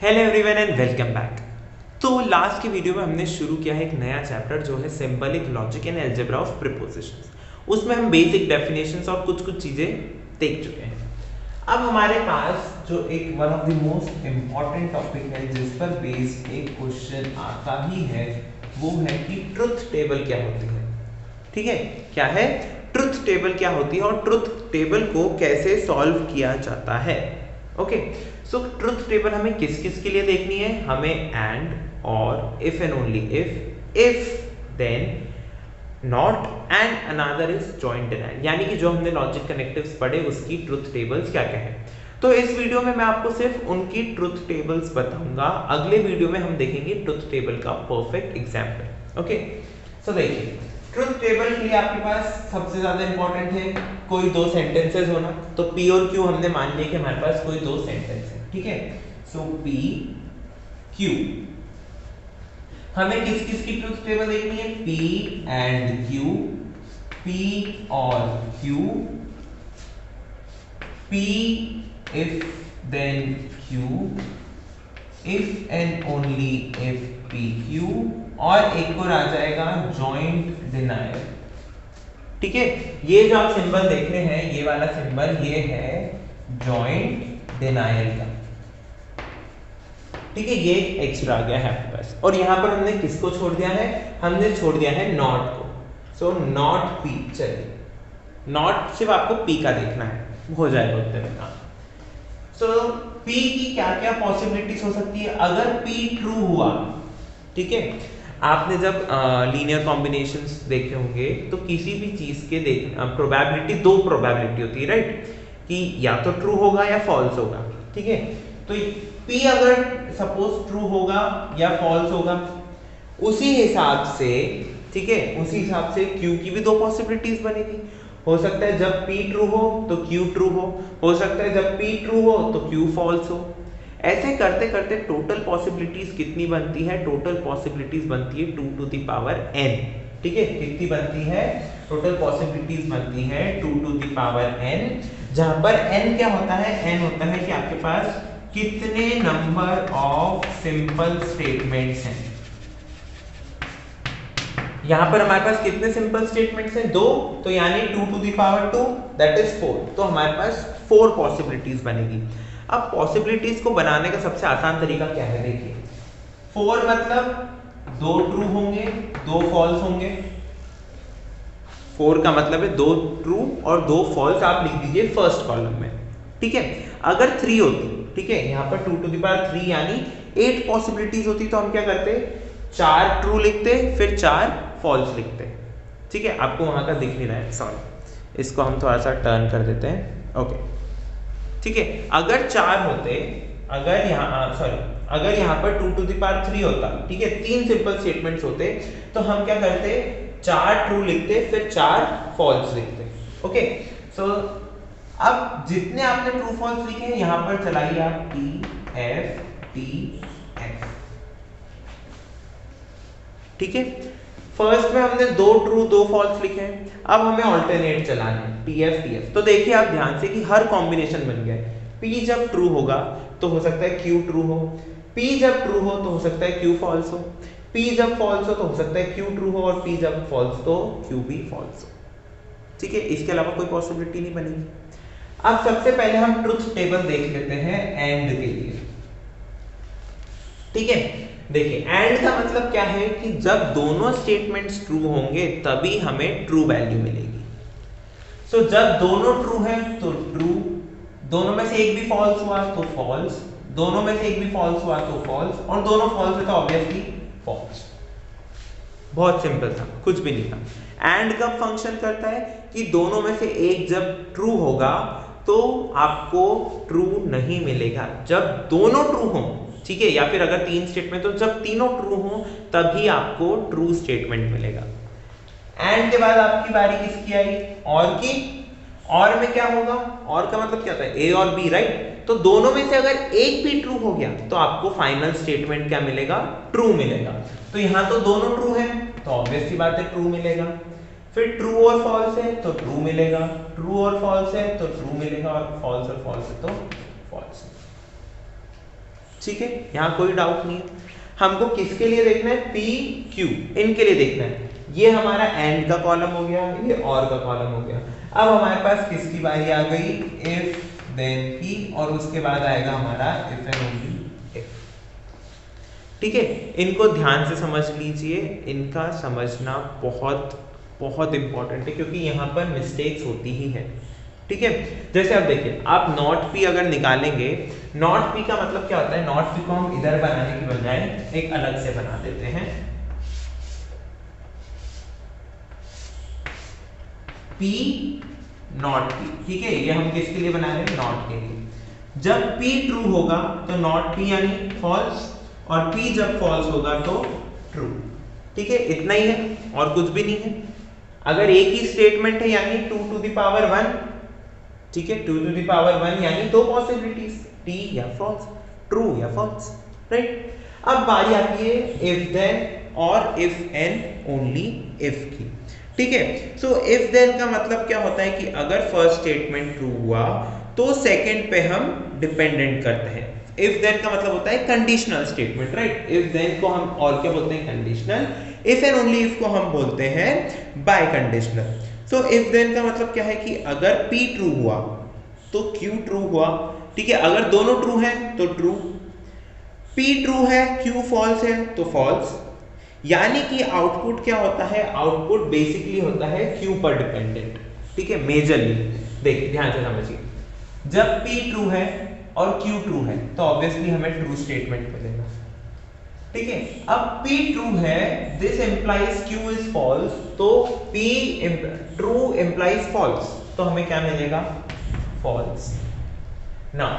Hello everyone and welcome back. तो last की video में हमने शुरू किया है एक नया चैप्टर जो है symbolic logic and algebra of prepositions. उसमें हम बेसिक डेफिनेशंस और कुछ चीजें देख चुके हैं। अब हमारे पास जो एक one of the most important topic है जिस पर बेस्ड एक क्वेश्चन आता ही है वो है कि ट्रुथ टेबल क्या होती है। ठीक है, क्या है ट्रुथ टेबल, क्या होती है और ट्रुथ टेबल को कैसे सॉल्व किया जाता है। ओके, सो ट्रुथ टेबल हमें किस किस के लिए देखनी है, हमें एंड और if and only if then not and another is joint denial, यानी कि जो हमने लॉजिक कनेक्टिव्स पढ़े उसकी ट्रुथ टेबल्स क्या क्या है। तो इस वीडियो में मैं आपको सिर्फ उनकी ट्रुथ टेबल्स बताऊंगा। अगले वीडियो में हम देखेंगे ट्रुथ टेबल का परफेक्ट एग्जाम्पल। ओके, सो देखिए ट्रुथ टेबल के लिए आपके पास सबसे ज्यादा इंपॉर्टेंट है कोई दो सेंटेंसेस होना। तो P और Q हमने मान लिया कि हमारे पास कोई दो सेंटेंस है। ठीक है, सो P Q हमें किस किस की ट्रुथ टेबल देखनी है, P एंड Q, P और Q, P if then Q, if and only if PQ, और एक और आ जाएगा जॉइंट डिनायल। ठीक है, ये जो आप सिंबल देख रहे हैं ये वाला सिंबल ये है जॉइंट डिनायल का। ठीक है, ये एक्स्ट्रा आ गया है आपके पास। और यहां पर हमने किसको छोड़ दिया है, हमने छोड़ दिया है नॉट को। सो नॉट पी, चलिए नॉट सिर्फ आपको पी का देखना है, हो जाएगा उतने में काम। सो पी की क्या क्या पॉसिबिलिटीज हो सकती है अगर पी ट्रू हुआ। ठीक है, आपने जब लीनियर कॉम्बिनेशंस देखे होंगे तो किसी भी चीज के प्रोबेबिलिटी, दो प्रोबेबिलिटी होती है राइट, कि या तो ट्रू होगा या फॉल्स होगा। ठीक है, तो P अगर सपोज ट्रू होगा या फॉल्स होगा उसी हिसाब से, ठीक है, उसी हिसाब से Q की भी दो पॉसिबिलिटीज बनेगी। हो सकता है जब P ट्रू हो तो Q ट्रू हो सकता है जब P ट्रू हो तो Q फॉल्स हो। ऐसे करते करते टोटल पॉसिबिलिटीज कितनी बनती है, टोटल पॉसिबिलिटीज बनती है 2 to the power n। ठीक है, कितनी बनती है, टोटल पॉसिबिलिटीज बनती है 2 to the power n, जहां पर n क्या होता है, n होता है कि आपके पास कितने नंबर ऑफ सिंपल स्टेटमेंट्स हैं। यहां पर हमारे पास कितने सिंपल स्टेटमेंट्स हैं, दो, तो यानी 2 to the power 2 that is 4। तो हमारे पास 4 पॉसिबिलिटीज बनेगी। अब पॉसिबिलिटीज को बनाने का सबसे आसान तरीका क्या है, देखिए 4 मतलब दो ट्रू होंगे दो फॉल्स होंगे। 4 का मतलब है दो ट्रू और दो फॉल्स, आप लिख दीजिए फर्स्ट कॉलम में। ठीक है, अगर 3 होती, ठीक है, यहाँ पर 2 to the power 3 यानी 8 पॉसिबिलिटीज होती तो हम क्या करते, 4 ट्रू लिखते फिर 4 फॉल्स लिखते। ठीक है, आपको वहां का दिख नहीं रहा है, सॉरी, इसको हम थोड़ा सा टर्न कर देते हैं। ओके, ठीक है, अगर 4 होते, अगर यहाँ पर 2 to the power 3 होता, ठीक है, 3 सिंपल स्टेटमेंट्स होते तो हम क्या करते, 4 ट्रू लिखते फिर 4 फॉल्स लिखते। ओके, सो अब जितने आपने ट्रू फॉल्स लिखे हैं यहां पर चलाइए आप T F T F। ठीक है, फर्स्ट में हमने दो ट्रू दो फॉल्स लिखे हैं, अब हमें ऑल्टरनेट चलाना है TF TF। तो देखिए आप ध्यान से कि हर कॉम्बिनेशन बन गया है। P जब ट्रू होगा तो हो सकता है Q ट्रू हो, P जब ट्रू हो तो हो सकता है Q फॉल्स हो, P जब फॉल्स हो तो हो सकता है Q ट्रू हो, और P जब फॉल्स तो Q भी फॉल्स हो। ठीक है, इसके अलावा कोई पॉसिबिलिटी नहीं बनेगी। अब सबसे पहले हम ट्रुथ टेबल देख लेते हैं एंड के लिए। ठीक है, देखिए एंड का मतलब क्या है कि जब दोनों स्टेटमेंट्स ट्रू होंगे तभी हमें ट्रू वैल्यू मिलेगी। सो जब दोनों ट्रू हैं तो ट्रू, दोनों में से एक भी फॉल्स हुआ तो फॉल्स, दोनों में से एक भी फॉल्स हुआ तो फॉल्स, और दोनों फॉल्स है तो ऑब्वियसली फॉल्स। बहुत सिंपल था, कुछ भी नहीं था। एंड कब फंक्शन करता है कि दोनों में से एक जब ट्रू होगा तो आपको ट्रू नहीं मिलेगा, जब दोनों ट्रू हों। ठीक है, या फिर अगर 3 स्टेटमेंट तो जब तीनों ट्रू हो तभी आपको ट्रू स्टेटमेंट मिलेगा। एंड के बाद आपकी बारी किसकी आई, और की। और में क्या होगा, और का मतलब क्या होता है, ए और बी राइट। तो दोनों में से अगर एक भी ट्रू हो गया तो आपको फाइनल स्टेटमेंट क्या मिलेगा, ट्रू मिलेगा। तो यहां तो दोनों ट्रू है तो ऑब्वियस सी बात है ट्रू मिलेगा। फिर ट्रू और फॉल्स है तो ट्रू मिलेगा, ट्रू और फॉल्स है तो ट्रू मिलेगा, और फॉल्स है तो फॉल्स। ठीक है, यहाँ कोई डाउट नहीं है। हमको किसके लिए देखना है, पी क्यू, इनके लिए देखना है। ये हमारा एंड का कॉलम हो गया, ये और का कॉलम हो गया। अब हमारे पास किसकी बारी आ गई, इफ देन पी, और उसके बाद आएगा हमारा इफ एंड ओनली इफ। ठीक है, इनको ध्यान से समझ लीजिए, इनका समझना बहुत बहुत इंपॉर्टेंट है क्योंकि यहाँ पर मिस्टेक्स होती ही है। ठीक है, जैसे आप देखिए, आप नॉट पी अगर निकालेंगे, नॉट पी का मतलब क्या होता है, नॉट पी को हम इधर बनाने की बजाय एक अलग से बना देते हैं। पी नॉट पी, ठीक है, ये हम किसके लिए बना रहे हैं, नॉट के लिए। जब पी ट्रू होगा तो नॉट पी यानी फॉल्स, और पी जब फॉल्स होगा तो ट्रू। ठीक है, इतना ही है और कुछ भी नहीं है। अगर एक ही स्टेटमेंट है यानी 2 टू द पावर 1, ठीक है, 2 टू द पावर 1 यानी दो पॉसिबिलिटीज, टी या फॉल्स, ट्रू या फॉल्स, राइट। अब बारी आती है इफ देन और इफ एंड ओनली इफ की। ठीक है, सो इफ देन का मतलब क्या होता है कि अगर फर्स्ट स्टेटमेंट ट्रू हुआ तो सेकंड पे हम डिपेंडेंट करते हैं। इफ देन का मतलब होता है conditional statement, right. If then को हम और क्या बोलते हैं, conditional. If and only if को हम बोलते हैं biconditional. So if then का मतलब क्या है कि अगर P ट्रू हुआ तो Q ट्रू हुआ। ठीक है, अगर दोनों ट्रू हैं तो ट्रू, P ट्रू है Q फॉल्स है तो फॉल्स। यानी कि आउटपुट क्या होता है, आउटपुट बेसिकली होता है Q पर डिपेंडेंट। ठीक है, मेजरली देखिए, ध्यान से समझिए, जब P ट्रू है और Q ट्रू है तो ऑब्वियसली हमें ट्रू स्टेटमेंट मिलेगा। ठीक है, अब P ट्रू है, this implies Q is false, तो P ट्रू इंप्लाइज फॉल्स, तो हमें क्या मिलेगा, फॉल्स। नाउ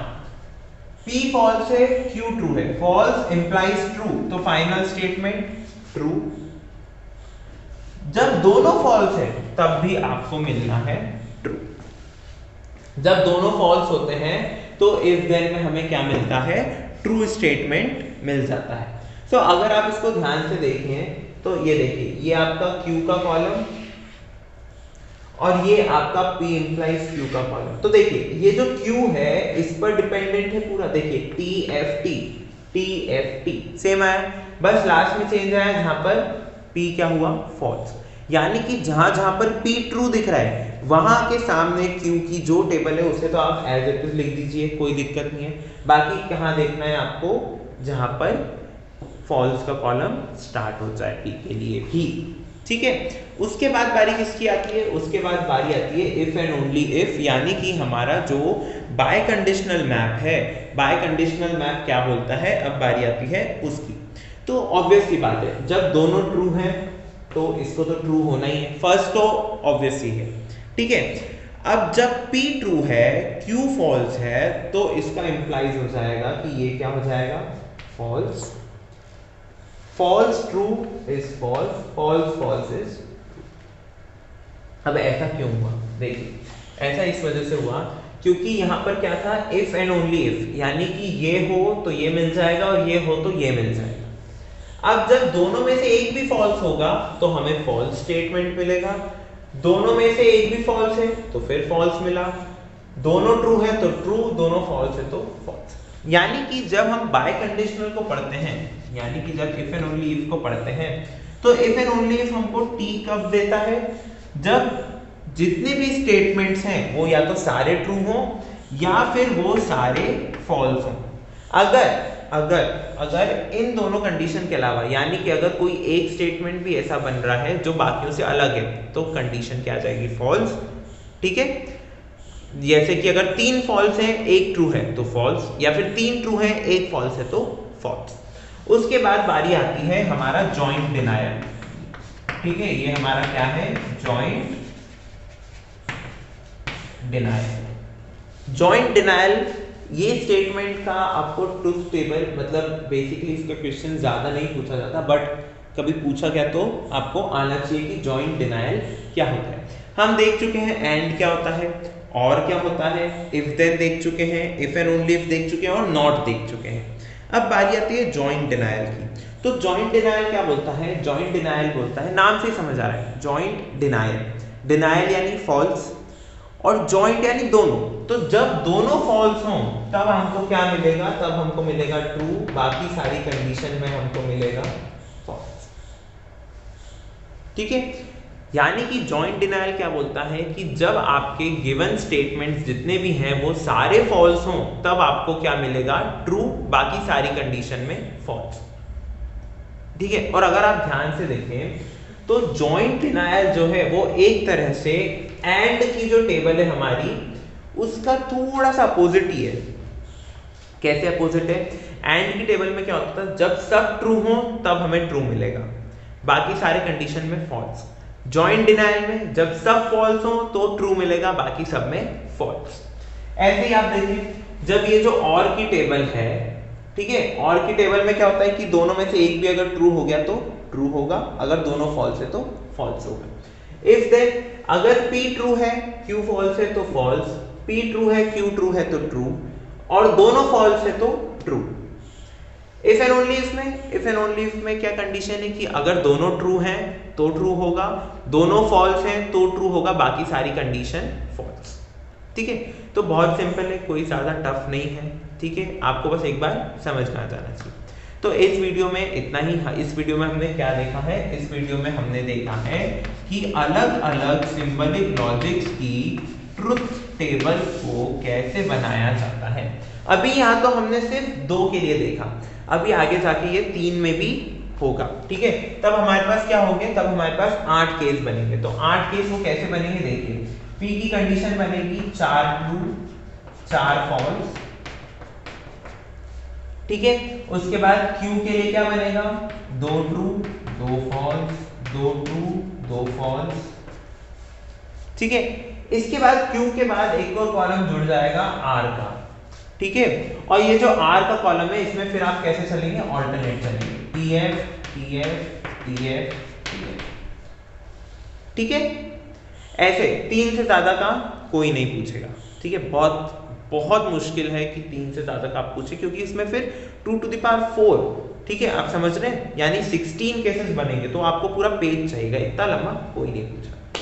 P फॉल्स है, Q ट्रू है, फॉल्स इंप्लाइज ट्रू, तो फाइनल स्टेटमेंट ट्रू। जब दोनों फॉल्स है तब भी आपको मिलना है ट्रू। जब दोनों फॉल्स होते हैं तो इफ देन में हमें क्या मिलता है, ट्रू स्टेटमेंट मिल जाता है। सो अगर आप इसको ध्यान से देखें तो ये देखिए, ये आपका Q का कॉलम और ये आपका P इंप्लाइज Q का कॉलम। तो देखिए, ये जो Q है इस पर डिपेंडेंट है पूरा। देखिए TFT सेम आया, बस लास्ट में चेंज आया जहां पर P क्या हुआ, फॉल्स। यानी कि जहां जहां पर P ट्रू दिख रहा है वहां के सामने Q की जो टेबल है उसे तो आप एज इट इज लिख दीजिए, कोई दिक्कत नहीं है। बाकी कहां देखना है आपको, जहां पर फॉल्स का कॉलम स्टार्ट हो जाए P के लिए भी। ठीक है, उसके बाद बारी किसकी आती है, उसके बाद बारी आती है इफ एंड ओनली इफ, यानी कि हमारा जो बाय कंडीशनल मैप है, बाय कंडीशनल मैप क्या बोलता है, अब बारी आती है उसकी। तो ऑब्वियस सी बात है, जब दोनों ट्रू हैं तो इसको तो ट्रू होना ही है, फर्स्ट तो ऑब्वियस ही है। ठीक है, अब जब P ट्रू है Q फॉल्स है तो इसका इंप्लाइज हो जाएगा कि ये क्या हो जाएगा, false. False true is false, false false is true. अब ऐसा क्यों हुआ, देखिए, ऐसा इस वजह से हुआ क्योंकि यहाँ पर क्या था, इफ एंड ओनली इफ, यानी कि ये हो तो ये मिल जाएगा और ये हो तो ये मिल जाएगा। अब जब दोनों में से एक भी फॉल्स होगा तो हमें फॉल्स स्टेटमेंट मिलेगा, दोनों में से एक भी फॉल्स है तो फिर फॉल्स मिला, दोनों ट्रू है तो ट्रू, दोनों फॉल्स है तो फॉल्स। यानी कि जब हम बाय कंडीशनल को पढ़ते हैं, यानी कि जब इफ एंड ओनली इफ को पढ़ते हैं तो इफ एंड ओनली इफ हमको T कब देता है, जब जितने भी स्टेटमेंट्स हैं वो या तो सारे ट्रू हों या फिर वो सारे फॉल्स हों। अगर इन दोनों कंडीशन के अलावा, यानी कि अगर कोई एक स्टेटमेंट भी ऐसा बन रहा है जो बाकियों से अलग है तो कंडीशन क्या आ जाएगी, फॉल्स। ठीक है, जैसे कि अगर 3 फॉल्स हैं एक ट्रू है तो फॉल्स, या फिर 3 ट्रू है एक फॉल्स है तो फॉल्स। उसके बाद बारी आती है हमारा जॉइंट डिनायल। ठीक है, ये हमारा क्या है, जॉइंट डिनायल। जॉइंट डिनायल ये स्टेटमेंट का आपको ट्रुथ टेबल, मतलब बेसिकली इसका क्वेश्चन ज्यादा नहीं पूछा जाता, बट कभी पूछा गया तो आपको आना चाहिए कि जॉइंट डिनायल क्या होता है। हम देख चुके हैं एंड क्या होता है, और क्या होता है, इफ देन देख चुके हैं, इफ एंड ओनली इफ देख चुके हैं और नॉट देख चुके हैं। अब बारी आती है जॉइंट डिनायल की। तो जॉइंट डिनायल क्या बोलता है, जॉइंट डिनायल बोलता है, नाम से ही समझ आ रहा है, जॉइंट डिनायल। डिनायल यानी फॉल्स, और जॉइंट यानी दोनों। तो जब दोनों फॉल्स हों तब हमको क्या मिलेगा, तब हमको मिलेगा ट्रू, बाकी सारी कंडीशन में हमको मिलेगा फॉल्स। ठीक है, यानी कि जॉइंट डिनायल क्या बोलता है कि जब आपके गिवन स्टेटमेंट्स जितने भी हैं वो सारे फॉल्स हों तब आपको क्या मिलेगा, ट्रू, बाकी सारी कंडीशन में फॉल्स। ठीक है, और अगर आप ध्यान से देखें तो जॉइंट डिनायल जो है वो एक तरह से एंड की जो टेबल है हमारी उसका थोड़ा सा अपोजिट ही है। कैसे अपोजिट है? एंड की टेबल में क्या होता है, जब सब ट्रू हो तब हमें ट्रू मिलेगा, बाकी सारे कंडीशन में फॉल्स। जॉइंट डिनायल में जब सब फॉल्स हो तो ट्रू मिलेगा, बाकी सब में फॉल्स। ऐसे ही आप देखिए जब ये जो और की टेबल है, ठीक है, और की टेबल में क्या होता है कि दोनों में से एक भी अगर ट्रू हो गया तो ट्रू होगा, अगर दोनों फॉल्स है तो फॉल्स होगा। इफ देन अगर P ट्रू है Q फॉल्स है तो फॉल्स, P ट्रू है Q ट्रू है तो ट्रू, और दोनों फॉल्स है तो true. If and only if में, इफ एंड ओनली इफ में क्या कंडीशन है कि अगर दोनों ट्रू हैं तो ट्रू होगा, दोनों फॉल्स हैं तो ट्रू होगा, बाकी सारी कंडीशन फॉल्स। ठीक है, तो बहुत सिंपल है, कोई ज्यादा टफ नहीं है। ठीक है, आपको बस एक बार समझ में आ जाना चाहिए। तो इस वीडियो में इतना ही। इस वीडियो में हमने क्या देखा है, इस वीडियो में हमने देखा है कि अलग अलग सिंबलिक लॉजिक्स की ट्रुथ टेबल को कैसे बनाया जाता है। अभी यहाँ तो हमने सिर्फ 2 के लिए देखा, अभी आगे जाके ये 3 में भी होगा। ठीक है, तब हमारे पास क्या होंगे, तब हमारे पास 8 केस बनेंगे। तो 8 केस वो कैसे बनेंगे देखिए, P की कंडीशन बनेगी 4 ट्रू 4 फॉल्स। ठीक है, उसके बाद Q के लिए क्या बनेगा, 2 ट्रू 2 फॉल्स, 2 ट्रू 2 फॉल्स। ठीक है, इसके बाद Q के बाद एक और कॉलम जुड़ जाएगा R का। ठीक है, और ये जो R का कॉलम है इसमें फिर आप कैसे चलेंगे, ऑल्टरनेट चलेंगे, TF TF TF TF। ठीक है, ऐसे 3 से ज्यादा का कोई नहीं पूछेगा। ठीक है, बहुत बहुत मुश्किल है कि 3 से ज्यादा का आप पूछे, क्योंकि इसमें फिर 2 to the power 4, ठीक है, आप समझ रहे हैं, यानी 16 केसेस बनेंगे, तो आपको पूरा पेज चाहिएगा, इतना लंबा कोई नहीं पूछा।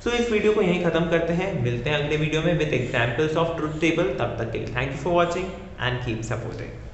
सो इस वीडियो को यहीं खत्म करते हैं, मिलते हैं अगले वीडियो में with examples of truth table. तब तक के लिए thank you for watching and keep supporting.